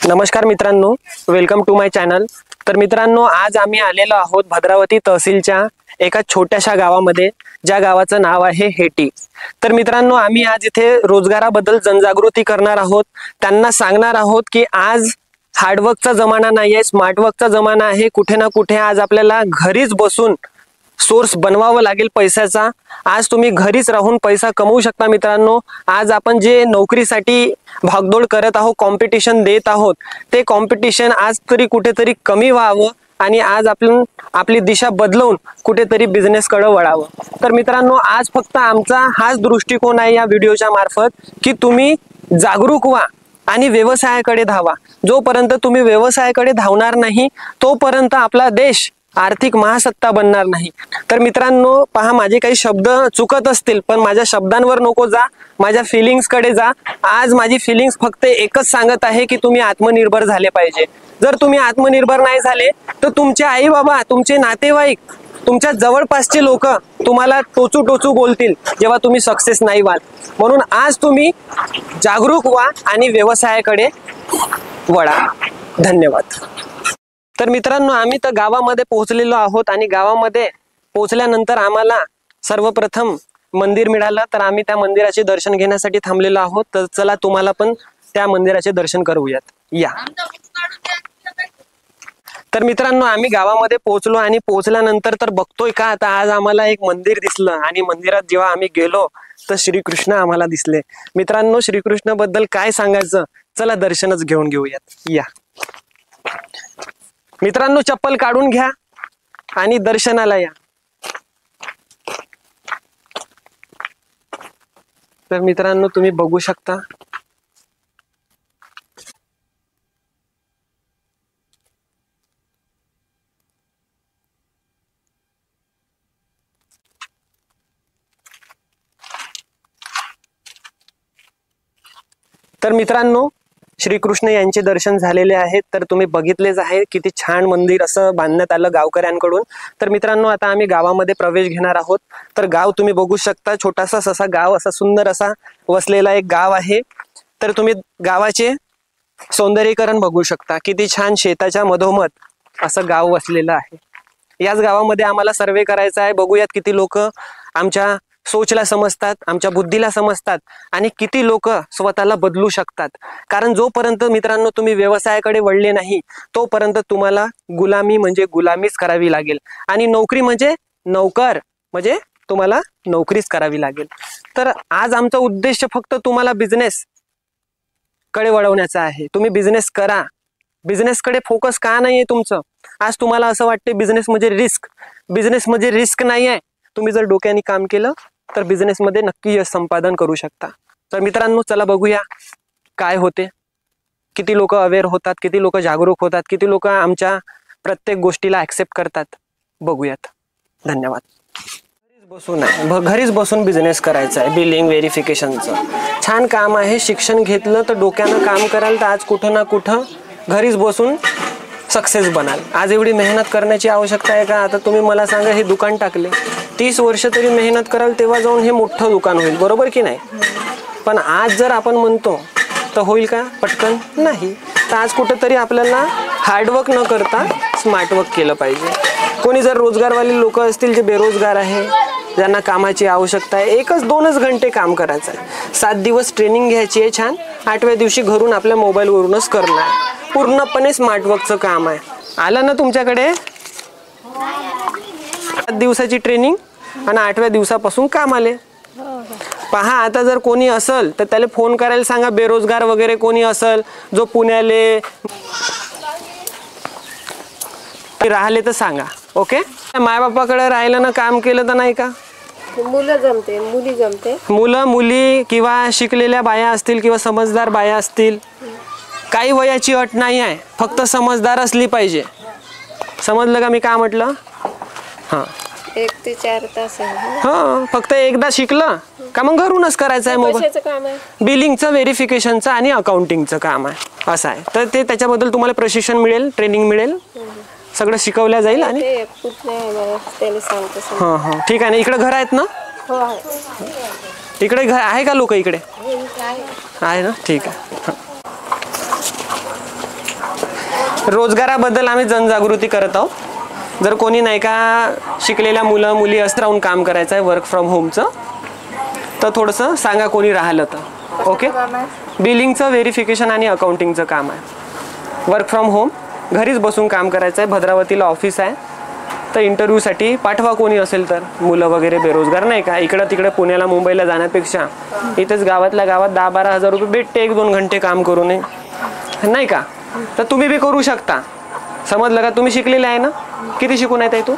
नमस्कार मित्रांनो, welcome to my channel. तर मित्रांनो, आज आम्ही आलेलो आहोत भद्रावती तहसीलच्या एका छोट्याशा गावामध्ये, ज्या गावाचं नाव आहे हेटी। तर मित्रांनो, आम्ही आज इथे रोजगाराबद्दल जनजागृती करणार आहोत। त्यांना सांगणार आहोत की आज हार्डवर्कचा जमाना नाही आहे, स्मार्ट वर्कचा जमाना आहे। कुठे ना कुठे आज आपल्याला घरीच बसून सोर्स बनवावं लागेल पैशाचा। आज तुम्ही घरीच राहून पैसा कमवू शकता मित्रांनो। आज आपण जे नोकरीसाठी भागदौड करत आहोत, कॉम्पिटिशन देत आहोत, ते कॉम्पिटिशन आज तरी कुठेतरी कमी व्हावं आणि आज आपण आपली दिशा बदलवून कुठेतरी बिझनेसकडे वळावं। तर मित्रांनो, आज फक्त आमचा हाच दृष्टिकोन आहे या व्हिडिओच्या मार्फत की तुम्ही जागरूक व्हा आणि व्यवसायाकडे धावा। जोपर्यंत तुम्ही व्यवसायाकडे धावणार नाही तोपर्यंत आपला देश आर्थिक महासत्ता बनणार नाही। तर मित्रांनो पहा, माझे काही शब्द चुकत असतील पण माझ्या शब्दांवर नको जा, माझ्या फिलिंग्स कडे जा। आज माझी फिलिंग्स फक्त एकच सांगत आहे की तुम्ही आत्मनिर्भर झाले पाहिजे। जर तुम्ही आत्मनिर्भर नाही झाले तर तुमचे आई बाबा, तुमचे नातेवाईक, तुमच्या जवळपासचे लोक तुम्हाला टोचू टोचू बोलतील जेव्हा तुम्ही सक्सेस नाही व्हाल। म्हणून आज तुम्ही जागरूक व्हा आणि व्यवसायाकडे वळा। धन्यवाद। तर मित्रांनो, आम्ही तर गावामध्ये पोहोचलेलो आहोत आणि गावामध्ये पोहोचल्यानंतर आम्हाला सर्वप्रथम मंदिर मिळालं। तर आम्ही त्या मंदिराचे दर्शन घेण्यासाठी थांबलेलो आहोत। तर चला तुम्हाला पण त्या मंदिराचे दर्शन करूयात, या। तर मित्रांनो, आम्ही गावामध्ये पोहोचलो आणि पोहोचल्यानंतर तर बघतोय का आता आज आम्हाला एक मंदिर दिसलं आणि मंदिरात जेव्हा आम्ही गेलो तर श्रीकृष्ण आम्हाला दिसले। मित्रांनो, श्रीकृष्ण बद्दल काय सांगायचं, चला दर्शनच घेऊन घेऊयात, या। मित्रांनो, चप्पल काढून घ्या आणि दर्शनाला या। तर मित्रांनो, तुम्ही बघू शकता तर मित्रांनो, श्रीकृष्ण यांचे दर्शन झालेले आहेत। तर तुम्ही बघितलेच आहे किती छान मंदिर असं बांधण्यात आलं गावकऱ्यांकडून। तर मित्रांनो, आता आम्ही गावामध्ये प्रवेश घेणार आहोत। तर गाव तुम्ही बघू शकता, छोटासा असा गाव, असा सुंदर असा वसलेला एक गाव आहे। तर तुम्ही गावाचे सौंदर्यीकरण बघू शकता, किती छान शेताच्या मधोमध असं गाव वसलेलं आहे। याच गावामध्ये आम्हाला सर्वे करायचा आहे। बघूयात किती लोक आमच्या सोचला समजतात, आमच्या बुद्धीला समजतात आणि किती लोक स्वतःला बदलू शकतात। कारण जोपर्यंत मित्रांनो तुम्ही व्यवसायाकडे वळले नाही तोपर्यंत तुम्हाला गुलामी म्हणजे गुलामीच करावी लागेल आणि नोकरी म्हणजे नोकर म्हणजे तुम्हाला नोकरीच करावी लागेल। तर आज आमचा उद्देश फक्त तुम्हाला बिझनेस कडे वळवण्याचा आहे। तुम्ही बिझनेस करा, बिझनेस कडे फोकस का नाहीये तुमचं? आज तुम्हाला असं वाटते बिझनेस म्हणजे रिस्क, बिझनेस म्हणजे रिस्क नाही आहे। तुम्ही जर डोक्याने काम केलं तर बिझनेस मध्ये नक्की यश संपादन करू शकता। तर मित्रांनो, चला बघूया काय होते, किती लोक अवेअर होतात, किती लोक जागरूक होतात, किती लोक आमच्या प्रत्येक गोष्टीला ऍक्सेप्ट करतात, बघूयात। धन्यवाद। घरीच बसून बिझनेस करायचा आहे। बिलिंग व्हेरिफिकेशनचं छान काम आहे। शिक्षण घेतलं तर डोक्यानं काम कराल तर आज कुठं ना कुठं घरीच बसून सक्सेस बनाल। आज एवढी मेहनत करण्याची आवश्यकता आहे का? आता तुम्ही मला सांगा, हे दुकान टाकले 30 वर्ष तरी मेहनत कराल तेव्हा जाऊन हे मोठं दुकान होईल, बरोबर की नाही? पण आज जर आपण म्हणतो तर होईल का पटकन? नाही। तर आज कुठेतरी आपल्याला हार्डवर्क न करता स्मार्ट वर्क केलं पाहिजे। कोणी जर रोजगारवाले लोक असतील जे बेरोजगार आहे, ज्यांना कामाची आवश्यकता आहे, 1-2 घंटे काम करायचं आहे, 7 दिवस ट्रेनिंग घ्यायची आहे छान, 8व्या दिवशी घरून आपल्या मोबाईलवरूनच करणं आहे। पूर्णपणे स्मार्ट वर्कचं काम आहे। आलं ना तुमच्याकडे? 7 दिवसाची ट्रेनिंग आणि 8व्या दिवसापासून काम आले। पहा, आता जर कोणी असेल तर त्याला फोन करायला सांगा, बेरोजगार वगैरे कोणी असेल जो पुण्याले राहिले तर सांगा, ओके? मायबापाकडे राहिलं ना, काम केलं तर नाही का? मुलं जमते, मुली जमते, मुलं मुली किंवा शिकलेल्या बाया असतील किंवा समजदार बाया असतील, काही वयाची अट नाही आहे, फक्त समजदार असली पाहिजे। समजलं का मी काय म्हटलं? हां, 1 ते 4 तास आहे। हां, फक्त एकदा शिकलं का मग घरूनच करायचं आहे। मोबाईल काम आहे, बिलिंगचं, व्हेरिफिकेशनचं आणि अकाउंटिंगचं काम आहे, असं आहे। तर ते त्याच्याबद्दल तुम्हाला प्रशिक्षण मिळेल, ट्रेनिंग मिळेल, सगळं शिकवल्या जाईल आणि हां हां, ठीक आहे ना। इकडे घर आहेत ना? इकडे घर आहे का? लोक इकडे आहे ना? ठीक आहे। रोजगाराबद्दल आम्ही जनजागृती करत आहोत. जर कोणी नाही का शिकलेल्या मुलं मुली असं राहून काम करायचं आहे वर्क फ्रॉम होमचं, तर थोडंसं सांगा कोणी राहिलं तर. ओके. बिलिंगचं व्हेरिफिकेशन आणि अकाउंटिंगचं काम आहे. वर्क फ्रॉम होम, घरीच बसून काम करायचं आहे. भद्रावतीला ऑफिस आहे. तर इंटरव्ह्यूसाठी पाठवा कोणी असेल तर. मुलं वगैरे बेरोजगार नाही का, इकडं तिकडे पुण्याला मुंबईला जाण्यापेक्षा इथेच गावातल्या गावात 10-12 हजार रुपये भेटते 1-2 घंटे काम करून, नाही का. तर तुम्ही बी करू शकता. समजलं का. तुम्ही शिकलेले आहे ना. किती शिकून आहे तू?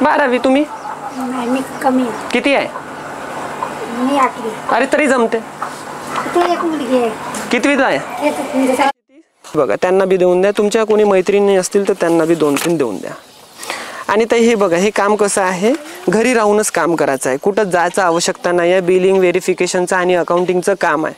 12वी. तुम्ही कमी. किती आहे? मी 8वी. अरे तरी जमते. एक मुलगी आहे. कितवीला आहे? बघा त्यांना बी देऊन द्या. तुमच्या कोणी मैत्रिणी असतील तर त्यांना बी 2-3 देऊन द्या. आणि ताई हे बघा, हे काम कसं आहे, घरी राहूनच काम करायचं आहे. कुठं जायचं आवश्यकता नाही आहे. बिलिंग व्हेरिफिकेशनचं आणि अकाउंटिंगचं काम आहे.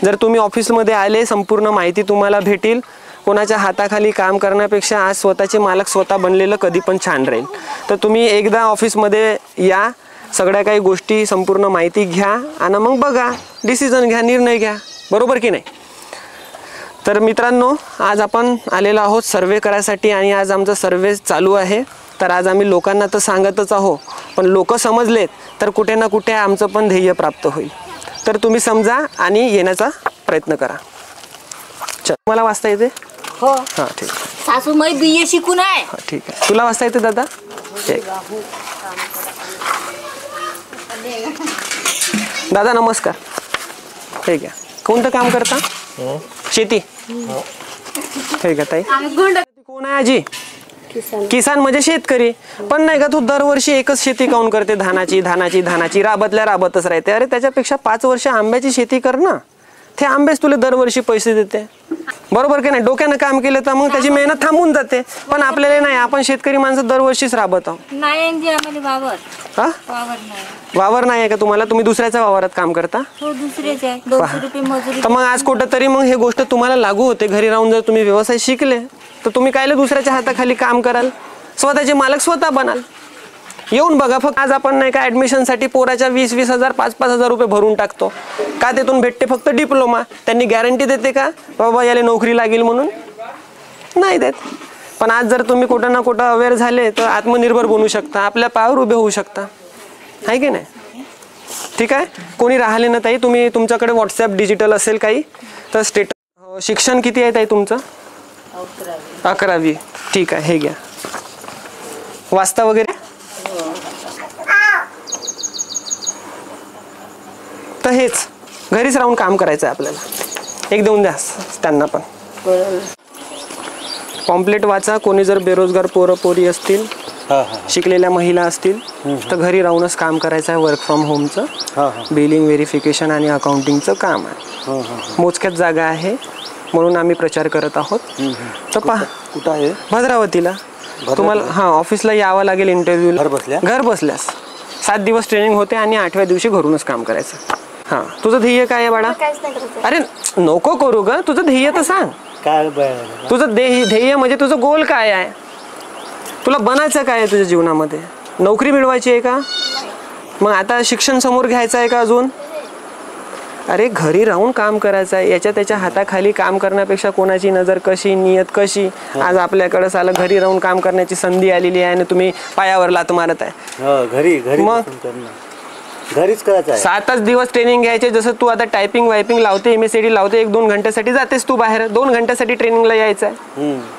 जर तुम्ही ऑफिसमध्ये आले, संपूर्ण माहिती तुम्हाला भेटेल. कोणाच्या हाताखाली काम करण्यापेक्षा आज स्वतःचे मालक स्वतः बनलेलं कधी पण छान राहील. तर तुम्ही एकदा ऑफिसमध्ये या, सगळ्या काही गोष्टी संपूर्ण माहिती घ्या आणि मग बघा, डिसिजन घ्या, निर्णय घ्या. बरोबर की नाही. तर मित्रांनो, आज आपण आलेलो आहोत सर्वे करायसाठी आणि आज आमचा सर्वे चालू आहे. तर आज आम्ही लोकांना तर सांगतच आहोत, पण लोक समजलेत तर कुठे ना कुठे आमचं पण ध्येय प्राप्त होईल. तर तुम्ही समजा आणि येण्याचा प्रयत्न करा. चल, मला वाचता येते? हो. हां ठीक. सासूबाई BA शिकून आहे. हां ठीक आहे. तुला वाचता येते दादा? ठीक. दादा नमस्कार. ठीक आहे. कोणतं काम करता? शेती. ठीक आहे ताई. कोण आहे आजी? किसान म्हणजे शेतकरी. पण नाही का तू दरवर्षी एकच शेती काऊन करते, धानाची राबतल्या राबतच राहते. अरे त्याच्यापेक्षा 5 वर्ष आंब्याची शेती कर ना. ते आंबेच तुला दरवर्षी पैसे देते. बरोबर की नाही. डोक्यानं काम केलं तर मग त्याची मेहनत थांबून जाते. पण आपल्याला नाही, आपण शेतकरी माणसं दरवर्षीच राबत आहोत. नाही वावर. हा, वावर नाही आहे का तुम्हाला? तुम्ही दुसऱ्याच्या वावरात काम करता? हो, दुसरेच आहे. 200 रुपये मजुरी. तर मग आज कुठं तरी मग हे गोष्ट तुम्हाला लागू होते. घरी राहून जर तुम्ही व्यवसाय शिकले तर तुम्ही कायले दुसऱ्याच्या हाताखाली काम कराल? स्वतःचे मालक स्वतः बनाल. येऊन बघा. फक्त आज आपण नाही का ऍडमिशनसाठी पोराच्या 20-20 हजार 5-5 हजार रुपये भरून टाकतो. का त्यातून भेटते फक्त डिप्लोमा. त्यांनी गॅरंटी देते का बाबा याला नोकरी लागेल म्हणून? नाही देत. पण आज जर तुम्ही कुठं ना कुठं अवेअर झाले तर आत्मनिर्भर बनू शकता, आपल्या पायावर उभे होऊ शकता, आहे की नाही. ठीक आहे. कोणी राहिले ना ताई, तुम्ही तुमच्याकडे व्हॉट्सॲप डिजिटल असेल काही तर स्टेटस. शिक्षण किती आहे ताई तुमचं? 11वी. ठीक आहे. हे घ्या. वाचता वगैरे? तर हेच घरीच राहून काम करायचं आहे आपल्याला. एक देऊन द्या त्यांना पण. पॉम्पलेट वाचा. कोणी जर बेरोजगार पोरं पोरी असतील, शिकलेल्या महिला असतील तर घरी राहूनच काम करायचं आहे. वर्क फ्रॉम होमचं बिलिंग व्हेरिफिकेशन आणि अकाउंटिंगचं काम आहे. मोजक्याच जागा आहे म्हणून आम्ही प्रचार करत आहोत. तर पहा. कुठं आहे? भद्रावतीला. तुम्हाला हां ऑफिसला यावं लागेल इंटरव्ह्यूला. घर बसल्यास 7 दिवस ट्रेनिंग होते आणि 8व्या दिवशी घरूनच काम करायचं. हां, तुझं ध्येय काय आहे बाळा? अरे नको करू ग. तुझं ध्येय तर सांग. काय तुझं ध्येय म्हणजे तुझं गोल काय आहे? तुला बनायचं काय आहे तुझ्या जीवनामध्ये? नोकरी मिळवायची आहे का? मग आता शिक्षण समोर घ्यायचं आहे का अजून? अरे घरी राहून काम करायचं आहे. याच्या त्याच्या हाताखाली काम करण्यापेक्षा कोणाची नजर कशी, नियत कशी. आज आपल्याकडे साला घरी राहून काम करण्याची संधी आलेली आहे आणि तुम्ही पायावर लात मारत आहे. घरी मग घरीच करायचं आहे. 7च दिवस ट्रेनिंग घ्यायचे. जसं तू आता टायपिंग वायपिंग लावते, MSCD लावते, 1-2 घंट्यासाठी जातेस तू बाहेर. 2 घंट्यासाठी ट्रेनिंगला यायचं आहे.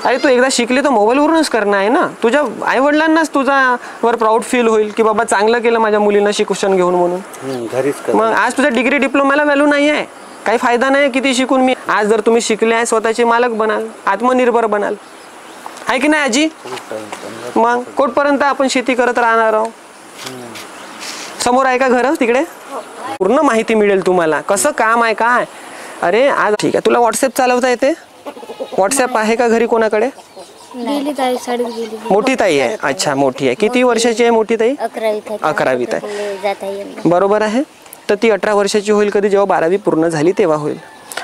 अरे तू एकदा शिकली तर मोबाईलवरूनच करणं आहे ना. तुझ्या आईवडिलांनाच तुझ्यावर प्राऊड फील होईल की बाबा चांगलं केलं माझ्या मुलीनं शिक्षण घेऊन म्हणून. घरीच. मग आज तुझ्या डिग्री डिप्लोमाला व्हॅल्यू नाही आहे. काही फायदा नाही किती शिकून मी. आज जर तुम्ही शिकले आहे, स्वतःचे मालक बनाल, आत्मनिर्भर बनाल, आहे की नाही आजी. मग कुठपर्यंत आपण शेती करत राहणार आहोत. समोर आहे का घर तिकडे? पूर्ण माहिती मिळेल तुम्हाला कसं काम आहे काय. अरे आज ठीक आहे. तुला व्हॉट्सअप चालवता येते? व्हॉट्सअप आहे का घरी कोणाकडे? मोठी ताई आहे. अच्छा मोठी आहे. किती वर्षाची आहे मोठी ताई? 11वीत आहे. बरोबर आहे. तर ती 18 वर्षाची होईल कधी, जेव्हा 12वी पूर्ण झाली तेव्हा होईल.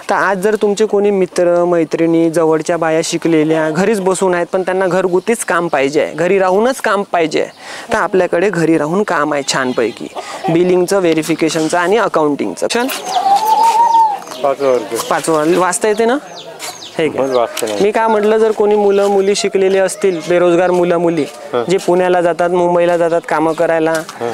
तर आज जर तुमचे कोणी मित्र मैत्रिणी जवळच्या बाया शिकलेल्या घरीच बसून आहेत पण त्यांना घरगुतीच काम पाहिजे आहे, घरी राहूनच काम पाहिजे आहे, तर आपल्याकडे घरी राहून काम आहे छानपैकी. बिलिंगचं, व्हेरिफिकेशनचं आणि अकाउंटिंगचं. 5 वाजता येते ना. हे काय? पण वागते नाही. मी काय म्हटलं, जर कोणी मुलं मुली शिकलेले असतील, बेरोजगार मुलं मुली जे पुण्याला जातात, मुंबईला जातात कामं करायला,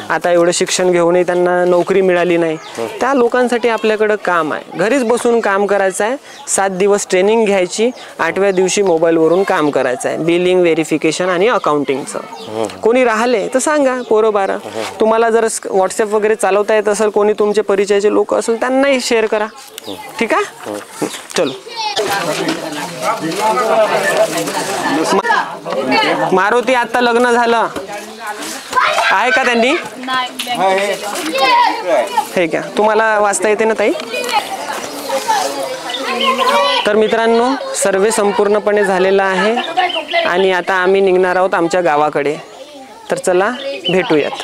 आता एवढं शिक्षण घेऊनही त्यांना नोकरी मिळाली नाही, त्या लोकांसाठी आपल्याकडं काम आहे. घरीच बसून काम करायचं आहे. 7 दिवस ट्रेनिंग घ्यायची, 8व्या दिवशी मोबाईलवरून काम करायचं आहे. बिलिंग, व्हेरिफिकेशन आणि अकाउंटिंगचं. कोणी राहिले तर सांगा, पोरं बारा. तुम्हाला जर व्हॉट्सअप वगैरे चालवता येत असेल, कोणी तुमचे परिचयाचे लोक असेल, त्यांनाही शेअर करा. ठीक आहे, चलो. मारुती आता लग्न झालं आहे का त्यांनी? हे क्या तुम्हाला वाचता येते ना ताई? तर मित्रांनो, सर्वे संपूर्णपणे झालेला आहे आणि आता आम्ही निघणार आहोत आमच्या गावाकडे. तर चला भेटूयात.